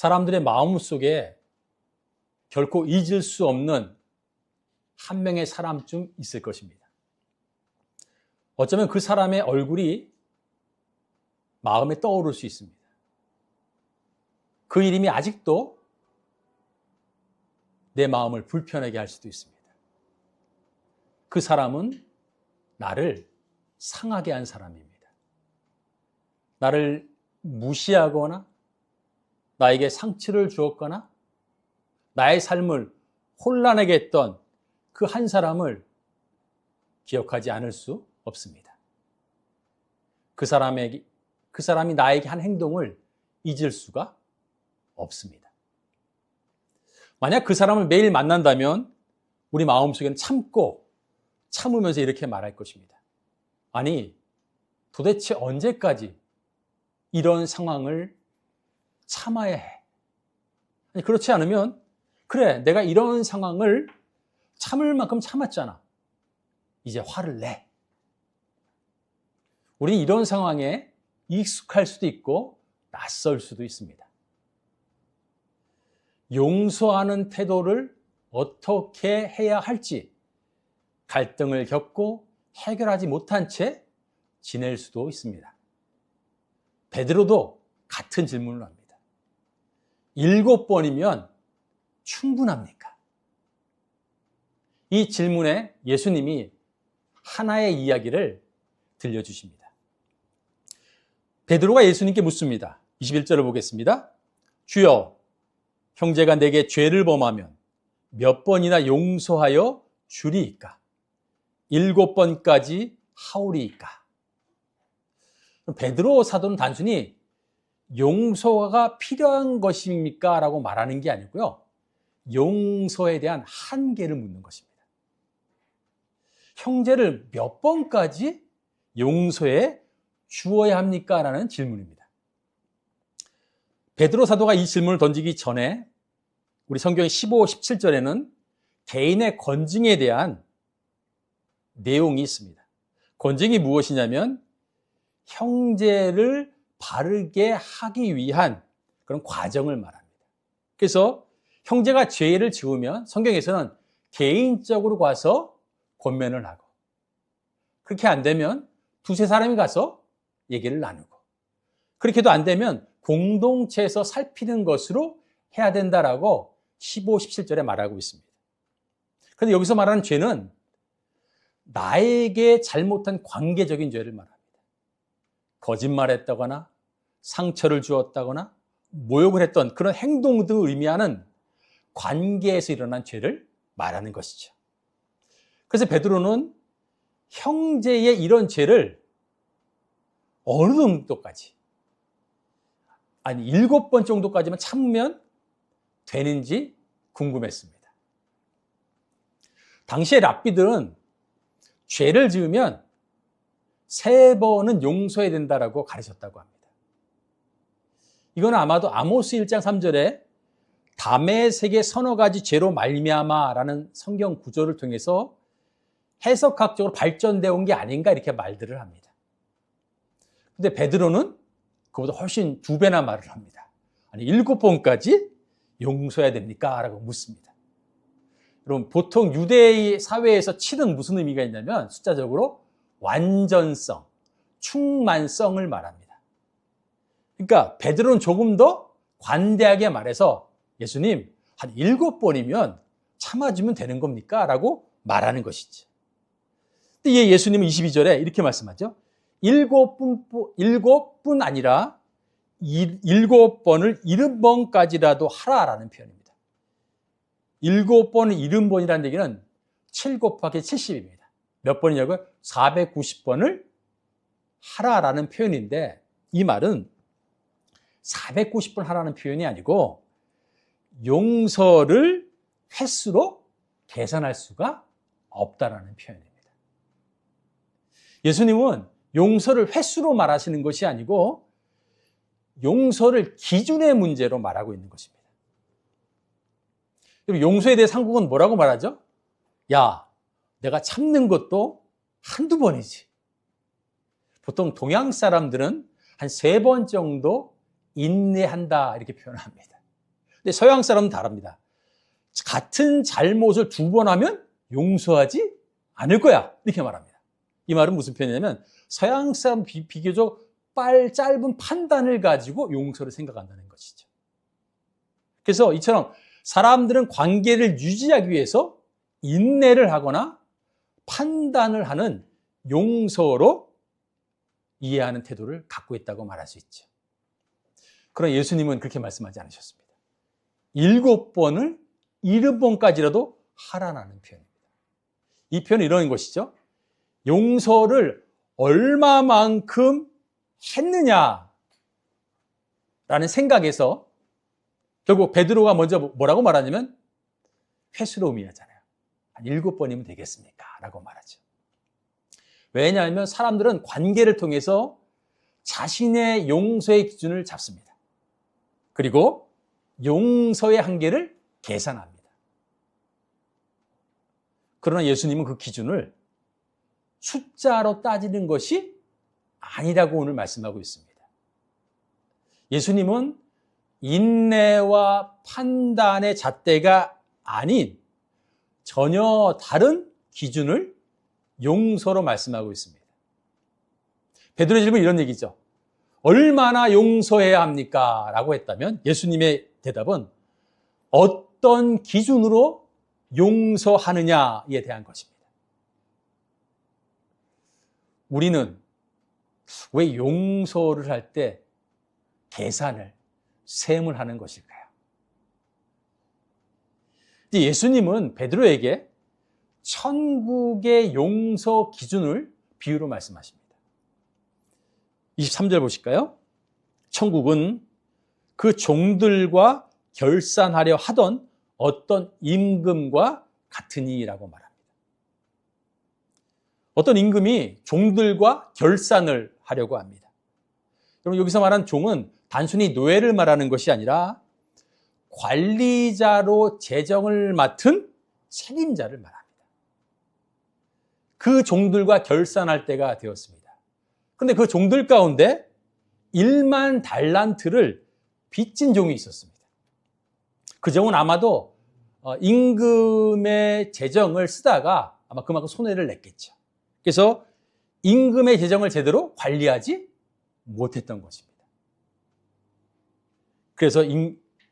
사람들의 마음 속에 결코 잊을 수 없는 한 명의 사람쯤 있을 것입니다. 어쩌면 그 사람의 얼굴이 마음에 떠오를 수 있습니다. 그 이름이 아직도 내 마음을 불편하게 할 수도 있습니다. 그 사람은 나를 상하게 한 사람입니다. 나를 무시하거나 나에게 상처를 주었거나 나의 삶을 혼란하게 했던 그 한 사람을 기억하지 않을 수 없습니다. 그 사람이 나에게 한 행동을 잊을 수가 없습니다. 만약 그 사람을 매일 만난다면 우리 마음속에는 참으면서 이렇게 말할 것입니다. 아니, 도대체 언제까지 이런 상황을 참아야 해? 아니, 그렇지 않으면 그래, 내가 이런 상황을 참을 만큼 참았잖아. 이제 화를 내. 우리는 이런 상황에 익숙할 수도 있고 낯설 수도 있습니다. 용서하는 태도를 어떻게 해야 할지 갈등을 겪고 해결하지 못한 채 지낼 수도 있습니다. 베드로도 같은 질문을 합니다. 7번이면 충분합니까? 이 질문에 예수님이 하나의 이야기를 들려주십니다. 베드로가 예수님께 묻습니다. 21절을 보겠습니다. 주여, 형제가 내게 죄를 범하면 몇 번이나 용서하여 주리이까? 7번까지 하오리이까? 베드로 사도는 단순히 용서가 필요한 것입니까? 라고 말하는 게 아니고요. 용서에 대한 한계를 묻는 것입니다. 형제를 몇 번까지 용서해 주어야 합니까? 라는 질문입니다. 베드로 사도가 이 질문을 던지기 전에 우리 성경 15, 17절에는 개인의 건증에 대한 내용이 있습니다. 건증이 무엇이냐면 형제를 바르게 하기 위한 그런 과정을 말합니다. 그래서 형제가 죄를 지으면 성경에서는 개인적으로 가서 권면을 하고, 그렇게 안 되면 두세 사람이 가서 얘기를 나누고, 그렇게도 안 되면 공동체에서 살피는 것으로 해야 된다라고 15, 17절에 말하고 있습니다. 그런데 여기서 말하는 죄는 나에게 잘못한 관계적인 죄를 말합니다. 거짓말했다거나 상처를 주었다거나 모욕을 했던 그런 행동 등을 의미하는 관계에서 일어난 죄를 말하는 것이죠. 그래서 베드로는 형제의 이런 죄를 어느 정도까지, 아니 7번 정도까지만 참으면 되는지 궁금했습니다. 당시의 랍비들은 죄를 지으면 3번은 용서해야 된다라고 가르쳤다고 합니다. 이건 아마도 아모스 1장 3절에 다메섹의 서너 가지 죄로 말미암아라는 성경 구절을 통해서 해석학적으로 발전되어 온 게 아닌가 이렇게 말들을 합니다. 근데 베드로는 그보다 훨씬 2배나 말을 합니다. 아니 7번까지 용서해야 됩니까? 라고 묻습니다. 여러분, 보통 유대의 사회에서 7은 무슨 의미가 있냐면 숫자적으로 완전성, 충만성을 말합니다. 그러니까 베드로는 조금 더 관대하게 말해서 예수님, 한 7번이면 참아주면 되는 겁니까? 라고 말하는 것이죠. 근데 예수님은 22절에 이렇게 말씀하죠. 7뿐 아니라 7번을 70번까지라도 하라라는 표현입니다. 7번을 70번이라는 얘기는 7 곱하기 70입니다. 몇 번이냐고요? 490번을 하라라는 표현인데, 이 말은 490번 하라는 표현이 아니고 용서를 횟수로 계산할 수가 없다라는 표현입니다. 예수님은 용서를 횟수로 말하시는 것이 아니고 용서를 기준의 문제로 말하고 있는 것입니다. 용서에 대해 한국은 뭐라고 말하죠? 야, 내가 참는 것도 한두 번이지. 보통 동양 사람들은 한 3번 정도 인내한다 이렇게 표현합니다. 근데 서양 사람은 다릅니다. 같은 잘못을 2번 하면 용서하지 않을 거야. 이렇게 말합니다. 이 말은 무슨 표현이냐면 서양 사람 비교적 짧은 판단을 가지고 용서를 생각한다는 것이죠. 그래서 이처럼 사람들은 관계를 유지하기 위해서 인내를 하거나 판단을 하는 용서로 이해하는 태도를 갖고 있다고 말할 수 있죠. 그러나 예수님은 그렇게 말씀하지 않으셨습니다. 7번을 70번까지라도 하라는 표현입니다. 이 표현은 이런 것이죠. 용서를 얼마만큼 했느냐라는 생각에서 결국 베드로가 먼저 뭐라고 말하냐면 회수로움이잖아요. 한 7번이면 되겠습니까? 라고 말하죠. 왜냐하면 사람들은 관계를 통해서 자신의 용서의 기준을 잡습니다. 그리고 용서의 한계를 계산합니다. 그러나 예수님은 그 기준을 숫자로 따지는 것이 아니라고 오늘 말씀하고 있습니다. 예수님은 인내와 판단의 잣대가 아닌 전혀 다른 기준을 용서로 말씀하고 있습니다. 베드로의 질문은 이런 얘기죠. 얼마나 용서해야 합니까? 라고 했다면 예수님의 대답은 어떤 기준으로 용서하느냐에 대한 것입니다. 우리는 왜 용서를 할 때 계산을, 셈을 하는 것일까요? 예수님은 베드로에게 천국의 용서 기준을 비유로 말씀하십니다. 23절 보실까요? 천국은 그 종들과 결산하려 하던 어떤 임금과 같으니라고 말합니다. 어떤 임금이 종들과 결산을 하려고 합니다. 여러분, 여기서 말한 종은 단순히 노예를 말하는 것이 아니라 관리자로 재정을 맡은 책임자를 말합니다. 그 종들과 결산할 때가 되었습니다. 그런데 그 종들 가운데 1만 달란트를 빚진 종이 있었습니다. 그 종은 아마도 임금의 재정을 쓰다가 아마 그만큼 손해를 냈겠죠. 그래서 임금의 재정을 제대로 관리하지 못했던 것입니다. 그래서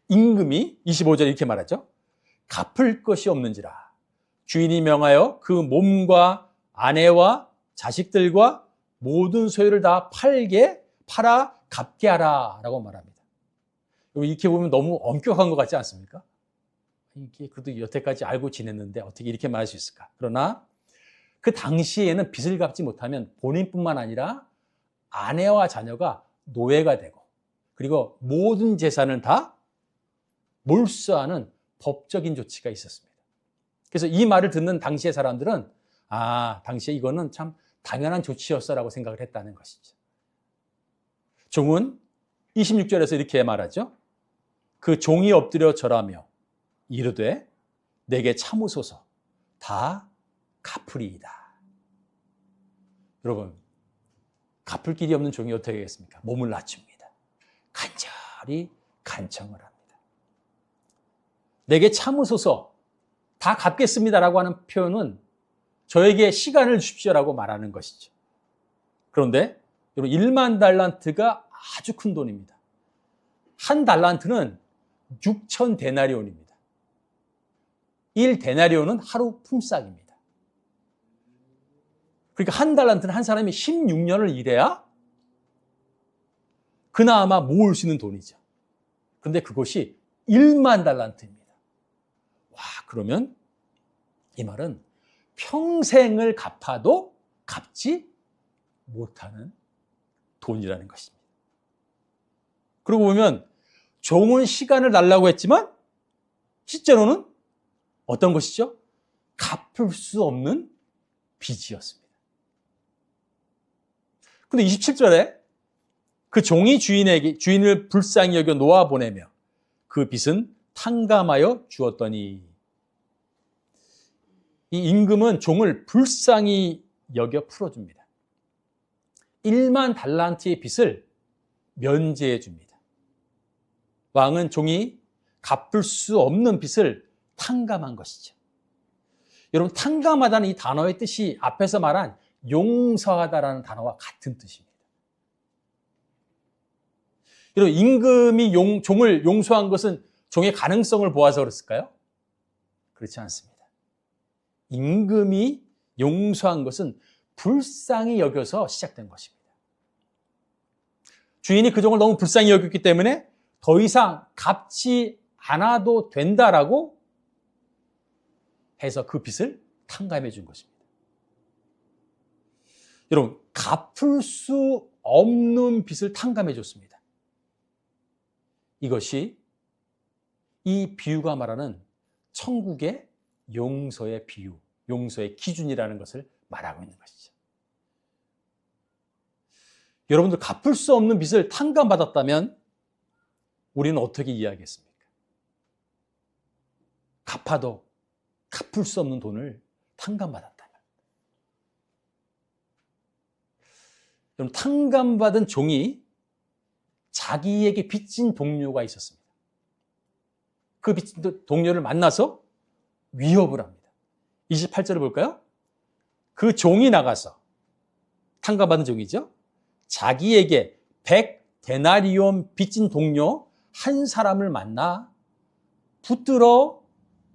임금이 25절에 이렇게 말하죠. 갚을 것이 없는지라 주인이 명하여 그 몸과 아내와 자식들과 모든 소유를 다 팔아 갚게 하라 라고 말합니다. 이렇게 보면 너무 엄격한 것 같지 않습니까? 이게 그래도 여태까지 알고 지냈는데 어떻게 이렇게 말할 수 있을까? 그러나 그 당시에는 빚을 갚지 못하면 본인뿐만 아니라 아내와 자녀가 노예가 되고 그리고 모든 재산을 다 몰수하는 법적인 조치가 있었습니다. 그래서 이 말을 듣는 당시의 사람들은 당시에 이거는 참 당연한 조치였어라고 생각을 했다는 것이죠. 종은 26절에서 이렇게 말하죠. 그 종이 엎드려 절하며 이르되 내게 참으소서 다 갚으리이다. 여러분, 갚을 길이 없는 종이 어떻게 하겠습니까? 몸을 낮춥니다. 간절히 간청을 합니다. 내게 참으소서 다 갚겠습니다라고 하는 표현은 저에게 시간을 주십시오라고 말하는 것이죠. 그런데 여러분 1만 달란트가 아주 큰 돈입니다. 한 달란트는 6천 데나리온입니다. 1데나리온은 하루 품삯입니다. 그러니까 한 달란트는 한 사람이 16년을 일해야 그나마 모을 수 있는 돈이죠. 그런데 그것이 1만 달란트입니다. 와, 그러면 이 말은 평생을 갚아도 갚지 못하는 돈이라는 것입니다. 그러고 보면 종은 시간을 달라고 했지만 실제로는 어떤 것이죠? 갚을 수 없는 빚이었습니다. 그런데 27절에 그 종이 주인을 불쌍히 여겨 놓아보내며 그 빚은 탕감하여 주었더니 이 임금은 종을 불쌍히 여겨 풀어줍니다. 1만 달란트의 빚을 면제해 줍니다. 왕은 종이 갚을 수 없는 빚을 탕감한 것이죠. 여러분, 탕감하다는 이 단어의 뜻이 앞에서 말한 용서하다라는 단어와 같은 뜻입니다. 여러분, 임금이 종을 용서한 것은 종의 가능성을 보아서 그랬을까요? 그렇지 않습니다. 임금이 용서한 것은 불쌍히 여겨서 시작된 것입니다. 주인이 그 종을 너무 불쌍히 여겼기 때문에 더 이상 갚지 않아도 된다라고 해서 그 빚을 탕감해 준 것입니다. 여러분, 갚을 수 없는 빚을 탕감해 줬습니다. 이것이 이 비유가 말하는 천국의 용서의 비유, 용서의 기준이라는 것을 말하고 있는 것이죠. 여러분들, 갚을 수 없는 빚을 탕감받았다면 우리는 어떻게 이해하겠습니까? 갚아도 갚을 수 없는 돈을 탕감받았다면. 여러분, 탕감받은 종이 자기에게 빚진 동료가 있었습니다. 그 빚진 동료를 만나서 위협을 합니다. 28절을 볼까요? 그 종이 나가서, 탕감받은 종이죠, 자기에게 100데나리온 빚진 동료 한 사람을 만나 붙들어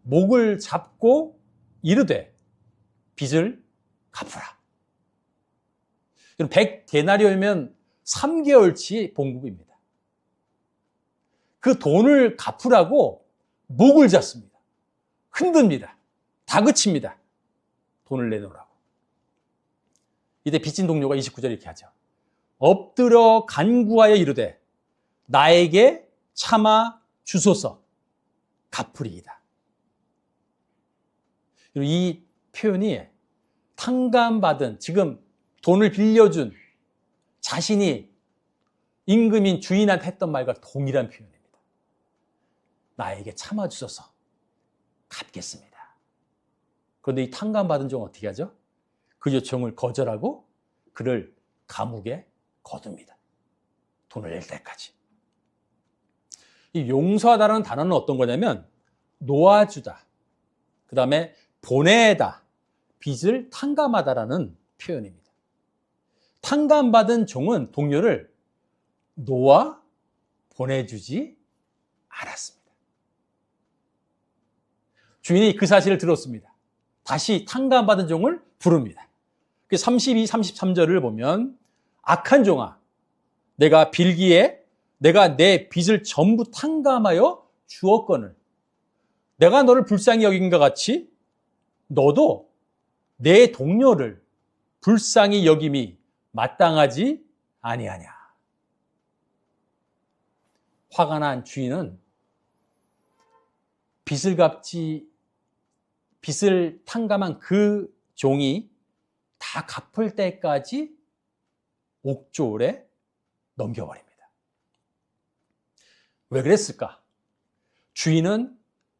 목을 잡고 이르되 빚을 갚으라. 100데나리온이면 3개월치 봉급입니다. 그 돈을 갚으라고 목을 잡습니다. 흔듭니다. 다그칩니다. 돈을 내놓으라고. 이때 빚진 동료가 29절에 이렇게 하죠. 엎드려 간구하여 이르되 나에게 참아 주소서 갚으리이다. 이 표현이 탕감받은, 지금 돈을 빌려준 자신이 임금인 주인한테 했던 말과 동일한 표현입니다. 나에게 참아 주소서 갚겠습니다. 그런데 이 탕감받은 종은 어떻게 하죠? 그 요청을 거절하고 그를 감옥에 거둡니다. 돈을 낼 때까지. 이 용서하다라는 단어는 어떤 거냐면 놓아주다, 그 다음에 보내다, 빚을 탕감하다라는 표현입니다. 탕감받은 종은 동료를 놓아 보내주지 않았습니다. 주인이 그 사실을 들었습니다. 다시 탕감받은 종을 부릅니다. 32, 33절을 보면 악한 종아, 내가 빌기에 내가 내 빚을 전부 탕감하여 주었거늘 내가 너를 불쌍히 여긴과 같이 너도 내 동료를 불쌍히 여김이 마땅하지 아니하냐. 화가 난 주인은 빚을 탕감한 그 종이 다 갚을 때까지 옥졸에 넘겨버립니다. 왜 그랬을까? 주인은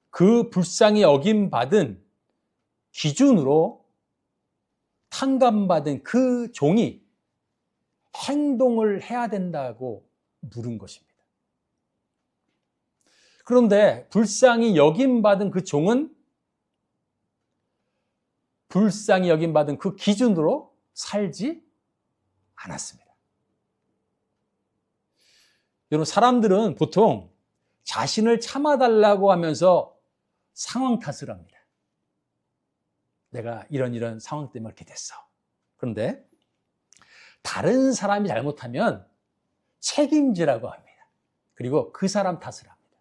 그 불쌍히 여김받은 기준으로 탕감받은 그 종이 행동을 해야 된다고 물은 것입니다. 그런데 불쌍히 여김받은 그 종은 불쌍히 여김받은 그 기준으로 살지 않았습니다. 여러분, 사람들은 보통 자신을 참아달라고 하면서 상황 탓을 합니다. 내가 이런 상황 때문에 이렇게 됐어. 그런데 다른 사람이 잘못하면 책임지라고 합니다. 그리고 그 사람 탓을 합니다.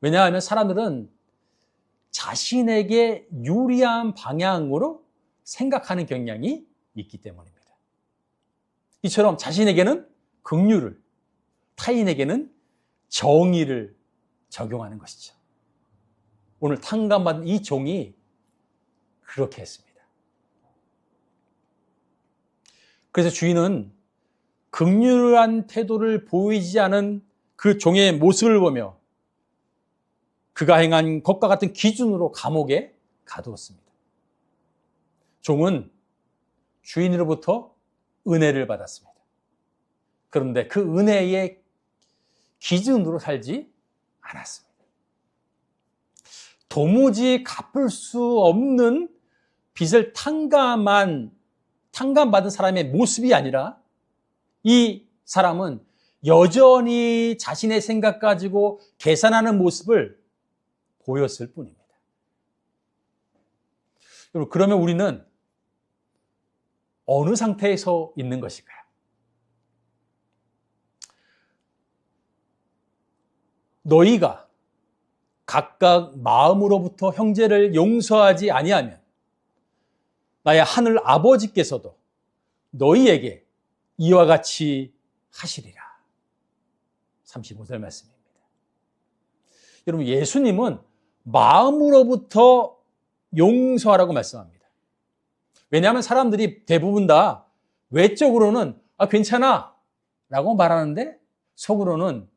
왜냐하면 사람들은 자신에게 유리한 방향으로 생각하는 경향이 있기 때문입니다. 이처럼 자신에게는 긍휼을, 타인에게는 정의를 적용하는 것이죠. 오늘 탕감받은 이 종이 그렇게 했습니다. 그래서 주인은 긍휼한 태도를 보이지 않은 그 종의 모습을 보며 그가 행한 것과 같은 기준으로 감옥에 가두었습니다. 종은 주인으로부터 은혜를 받았습니다. 그런데 그 은혜의 기준으로 살지 않았습니다. 도무지 갚을 수 없는 빚을 탕감받은 사람의 모습이 아니라 이 사람은 여전히 자신의 생각 가지고 계산하는 모습을 보였을 뿐입니다. 여러분, 그러면 우리는 어느 상태에서 있는 것일까요? 너희가 각각 마음으로부터 형제를 용서하지 아니하면 나의 하늘 아버지께서도 너희에게 이와 같이 하시리라. 35절 말씀입니다. 여러분, 예수님은 마음으로부터 용서하라고 말씀합니다. 왜냐하면 사람들이 대부분 다 외적으로는 괜찮아 라고 말하는데 속으로는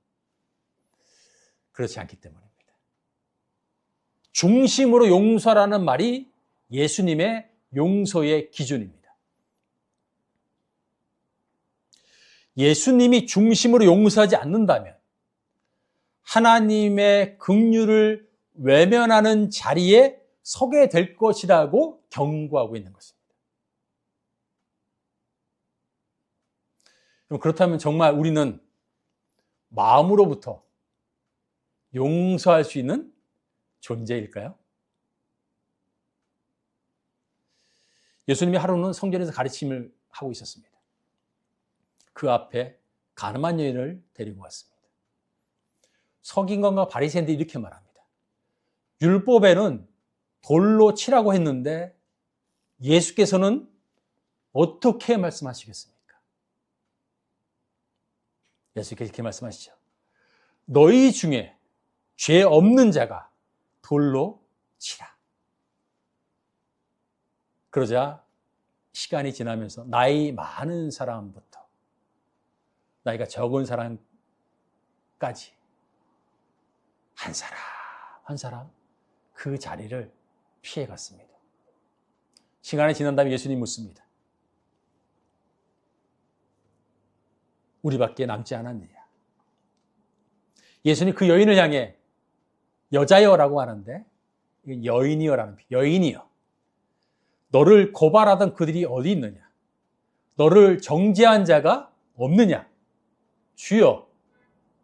그렇지 않기 때문입니다. 중심으로 용서라는 말이 예수님의 용서의 기준입니다. 예수님이 중심으로 용서하지 않는다면 하나님의 긍휼을 외면하는 자리에 서게 될 것이라고 경고하고 있는 것입니다. 그렇다면 정말 우리는 마음으로부터 용서할 수 있는 존재일까요? 예수님이 하루는 성전에서 가르침을 하고 있었습니다. 그 앞에 가늠한 여인을 데리고 왔습니다. 서기관과 바리새인들이 이렇게 말합니다. 율법에는 돌로 치라고 했는데 예수께서는 어떻게 말씀하시겠습니까? 예수께서 이렇게 말씀하시죠. 너희 중에 죄 없는 자가 돌로 치라. 그러자 시간이 지나면서 나이 많은 사람부터 나이가 적은 사람까지 한 사람 한 사람 그 자리를 피해갔습니다. 시간이 지난 다음에 예수님 묻습니다. 우리밖에 남지 않았느냐? 예수님 그 여인을 향해 여자여라고 하는데 여인이여라는 여인이여. 너를 고발하던 그들이 어디 있느냐? 너를 정죄한 자가 없느냐? 주여,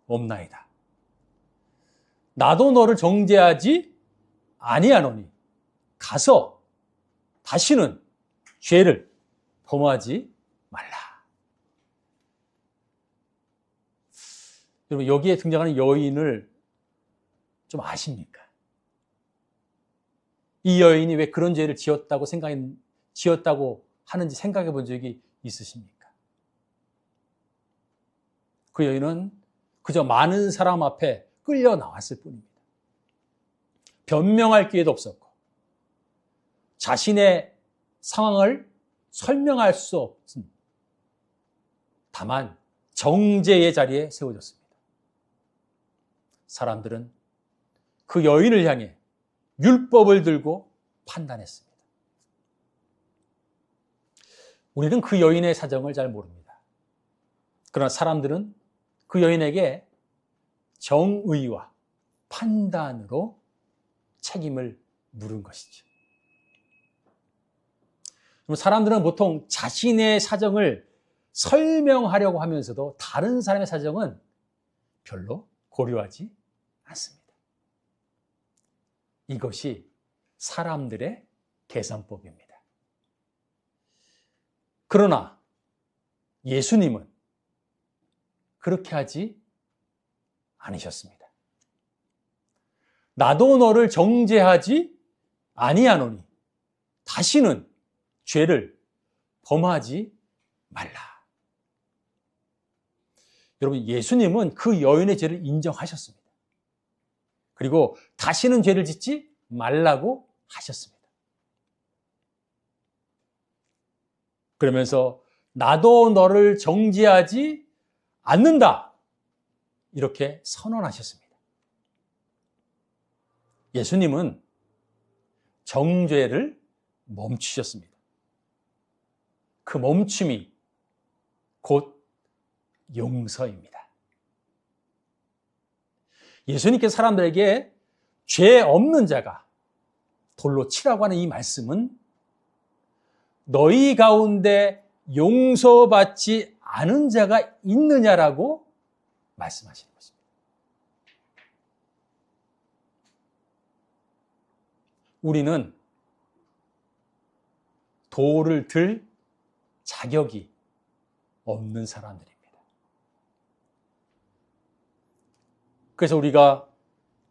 없나이다. 나도 너를 정죄하지 아니하노니 가서 다시는 죄를 범하지 말라. 여러분, 여기에 등장하는 여인을 좀 아십니까? 이 여인이 왜 그런 죄를 지었다고 하는지 생각해 본 적이 있으십니까? 그 여인은 그저 많은 사람 앞에 끌려 나왔을 뿐입니다. 변명할 기회도 없었고 자신의 상황을 설명할 수 없은 다만 정죄의 자리에 세워졌습니다. 사람들은 그 여인을 향해 율법을 들고 판단했습니다. 우리는 그 여인의 사정을 잘 모릅니다. 그러나 사람들은 그 여인에게 정의와 판단으로 책임을 물은 것이죠. 사람들은 보통 자신의 사정을 설명하려고 하면서도 다른 사람의 사정은 별로 고려하지 않습니다. 이것이 사람들의 계산법입니다. 그러나 예수님은 그렇게 하지 않으셨습니다. 나도 너를 정죄하지 아니하노니 다시는 죄를 범하지 말라. 여러분, 예수님은 그 여인의 죄를 인정하셨습니다. 그리고 다시는 죄를 짓지 말라고 하셨습니다. 그러면서 나도 너를 정죄하지 않는다. 이렇게 선언하셨습니다. 예수님은 정죄를 멈추셨습니다. 그 멈춤이 곧 용서입니다. 예수님께서 사람들에게 죄 없는 자가 돌로 치라고 하는 이 말씀은 너희 가운데 용서받지 않은 자가 있느냐라고 말씀하시는 것입니다. 우리는 돌을 들 자격이 없는 사람들입니다. 그래서 우리가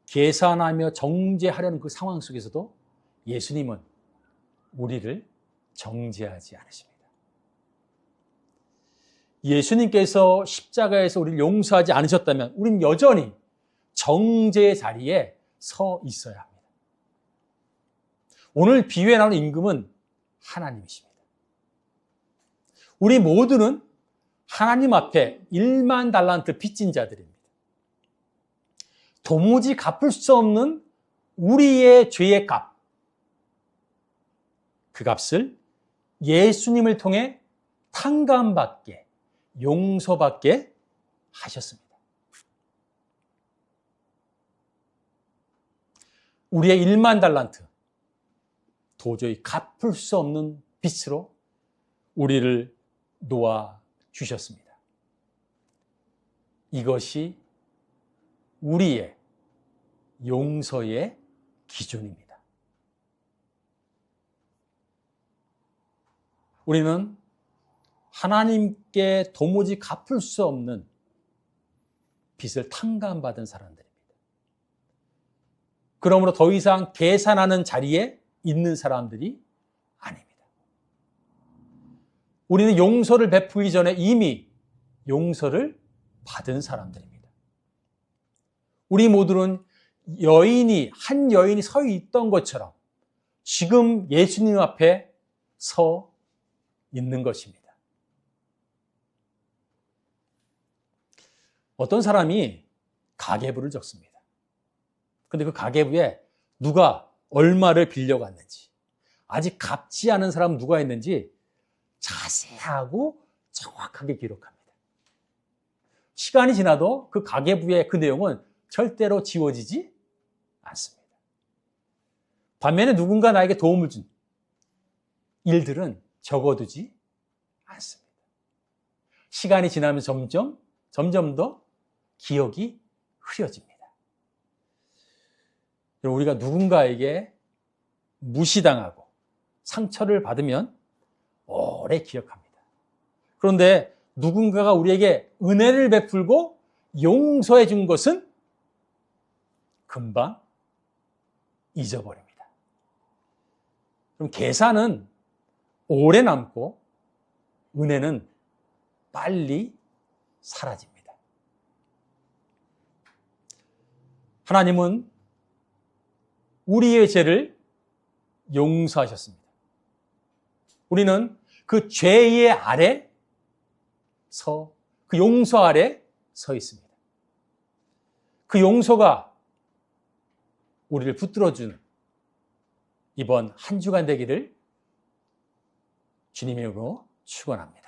계산하며 정죄하려는 그 상황 속에서도 예수님은 우리를 정죄하지 않으십니다. 예수님께서 십자가에서 우리를 용서하지 않으셨다면 우리는 여전히 정죄의 자리에 서 있어야 합니다. 오늘 비유에 나오는 임금은 하나님이십니다. 우리 모두는 하나님 앞에 1만 달란트 빚진 자들입니다. 도무지 갚을 수 없는 우리의 죄의 값, 그 값을 예수님을 통해 탕감받게, 용서받게 하셨습니다. 우리의 1만 달란트, 도저히 갚을 수 없는 빚으로 우리를 놓아 주셨습니다. 이것이 우리의 용서의 기준입니다. 우리는 하나님께 도무지 갚을 수 없는 빚을 탕감받은 사람들입니다. 그러므로 더 이상 계산하는 자리에 있는 사람들이 아닙니다. 우리는 용서를 베풀기 전에 이미 용서를 받은 사람들입니다. 우리 모두는 한 여인이 서 있던 것처럼 지금 예수님 앞에 서 있는 것입니다. 어떤 사람이 가계부를 적습니다. 그런데 그 가계부에 누가 얼마를 빌려갔는지, 아직 갚지 않은 사람 누가 있는지 자세하고 정확하게 기록합니다. 시간이 지나도 그 가계부의 그 내용은 절대로 지워지지 않습니다. 반면에 누군가 나에게 도움을 준 일들은 적어두지 않습니다. 시간이 지나면 점점 더 기억이 흐려집니다. 우리가 누군가에게 무시당하고 상처를 받으면 오래 기억합니다. 그런데 누군가가 우리에게 은혜를 베풀고 용서해 준 것은 금방 잊어버립니다. 그럼 계산은 오래 남고 은혜는 빨리 사라집니다. 하나님은 우리의 죄를 용서하셨습니다. 우리는 그 죄의 아래 그 용서 아래 서 있습니다. 그 용서가 우리를 붙들어주는 이번 한 주간 되기를 주님의 이름으로 축원합니다.